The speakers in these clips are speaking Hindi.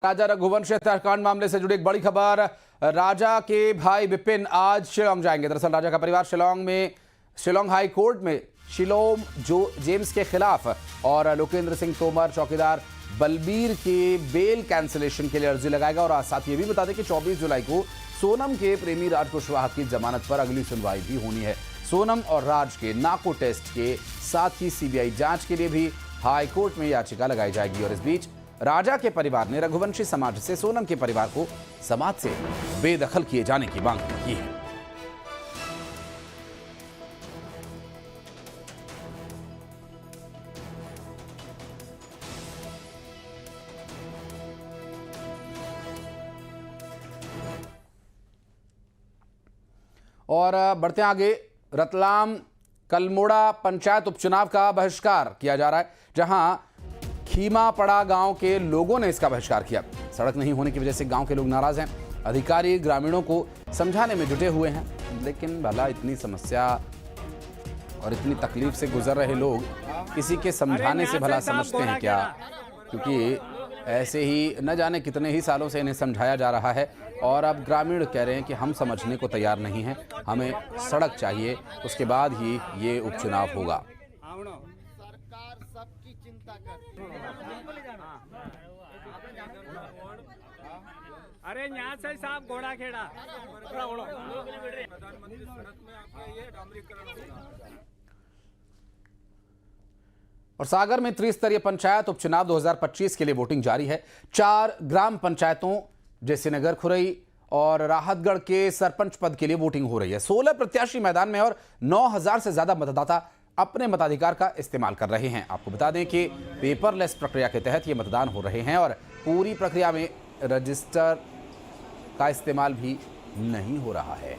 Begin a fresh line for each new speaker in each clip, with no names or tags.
राजा रघुवंश हत्याकांड मामले से जुड़ी एक बड़ी खबर। राजा के भाई विपिन आज शिलोंग जाएंगे। दरअसल राजा का परिवार शिलोंग हाई कोर्ट में शिलोम जो जेम्स के खिलाफ और लोकेंद्र सिंह तोमर चौकीदार बलबीर के बेल कैंसिलेशन के लिए अर्जी लगाएगा। और साथ ये भी बता दें कि 24 जुलाई को सोनम के प्रेमी राज कुशवाहा की जमानत पर अगली सुनवाई भी होनी है। सोनम और राज के नाको टेस्ट के साथ ही सीबीआई जांच के लिए भी हाई कोर्ट में याचिका लगाई जाएगी। और इस बीच राजा के परिवार ने रघुवंशी समाज से सोनम के परिवार को समाज से बेदखल किए जाने की मांग की है। और बढ़ते आगे, रतलाम कलमोड़ा पंचायत उपचुनाव का बहिष्कार किया जा रहा है, जहां खीमापड़ा गांव के लोगों ने इसका बहिष्कार किया। सड़क नहीं होने की वजह से गांव के लोग नाराज हैं। अधिकारी ग्रामीणों को समझाने में जुटे हुए हैं, लेकिन भला इतनी समस्या और इतनी तकलीफ से गुजर रहे लोग किसी के समझाने से भला समझते हैं क्या? क्योंकि ऐसे ही न जाने कितने ही सालों से इन्हें समझाया जा रहा है और अब ग्रामीण कह रहे हैं कि हम समझने को तैयार नहीं हैं, हमें सड़क चाहिए, उसके बाद ही ये उपचुनाव होगा।
सरकार सबकी चिंता करती
अरे यहाँ से साहब घोड़ा खेड़ा
और सागर में त्रिस्तरीय पंचायत उपचुनाव 2025 के लिए वोटिंग जारी है। 4 ग्राम पंचायतों जैसे नगर खुरई और राहतगढ़ के सरपंच पद के लिए वोटिंग हो रही है। 16 प्रत्याशी मैदान में और 9000 से ज्यादा मतदाता अपने मताधिकार का इस्तेमाल कर रहे हैं। आपको बता दें कि पेपरलेस प्रक्रिया के तहत ये मतदान हो रहे हैं और पूरी प्रक्रिया में रजिस्टर का इस्तेमाल भी नहीं हो रहा है।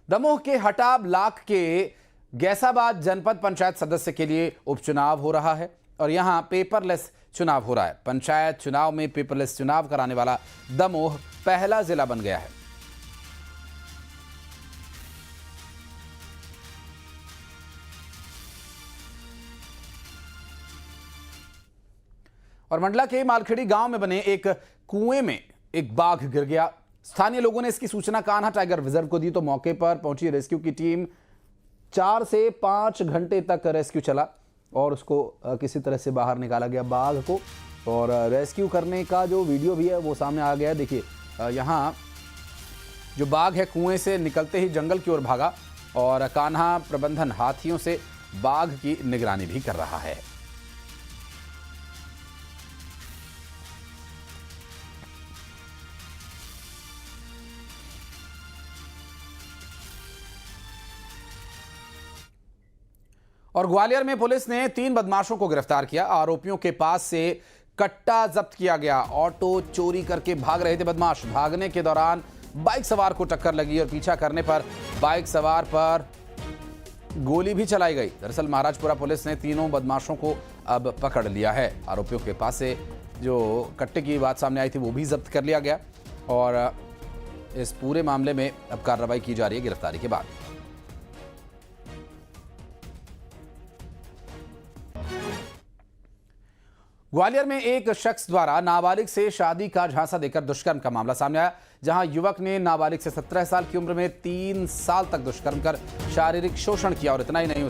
दमोह के हटा ब्लॉक के गैसाबाद जनपद पंचायत सदस्य के लिए उपचुनाव हो रहा है और यहां पेपरलेस चुनाव हो रहा है। पंचायत चुनाव में पेपरलेस चुनाव कराने वाला दमोह पहला जिला बन गया है। और मंडला के मालखेड़ी गांव में बने एक कुएं में एक बाघ गिर गया। स्थानीय लोगों ने इसकी सूचना कान्हा टाइगर रिजर्व को दी तो मौके पर पहुंची रेस्क्यू की टीम। 4 से 5 घंटे तक रेस्क्यू चला और उसको किसी तरह से बाहर निकाला गया बाघ को। और रेस्क्यू करने का जो वीडियो भी है वो सामने आ गया है। देखिए यहाँ जो बाघ है कुएं से निकलते ही जंगल की ओर भागा और कान्हा प्रबंधन हाथियों से बाघ की निगरानी भी कर रहा है। और ग्वालियर में पुलिस ने 3 बदमाशों को गिरफ्तार किया। आरोपियों के पास से कट्टा जब्त किया गया। ऑटो चोरी करके भाग रहे थे बदमाश। भागने के दौरान बाइक सवार को टक्कर लगी और पीछा करने पर बाइक सवार पर गोली भी चलाई गई। दरअसल महाराजपुरा पुलिस ने तीनों बदमाशों को अब पकड़ लिया है। आरोपियों के पास से जो कट्टे की बात सामने आई थी वो भी जब्त कर लिया गया और इस पूरे मामले में अब कार्रवाई की जा रही है गिरफ्तारी के बाद। ग्वालियर में एक शख्स द्वारा नाबालिग से शादी का झांसा देकर दुष्कर्म का मामला सामने आया, जहां युवक ने नाबालिग से 17 साल की उम्र में 3 साल तक दुष्कर्म कर शारीरिक शोषण किया और इतना ही नहीं, उससे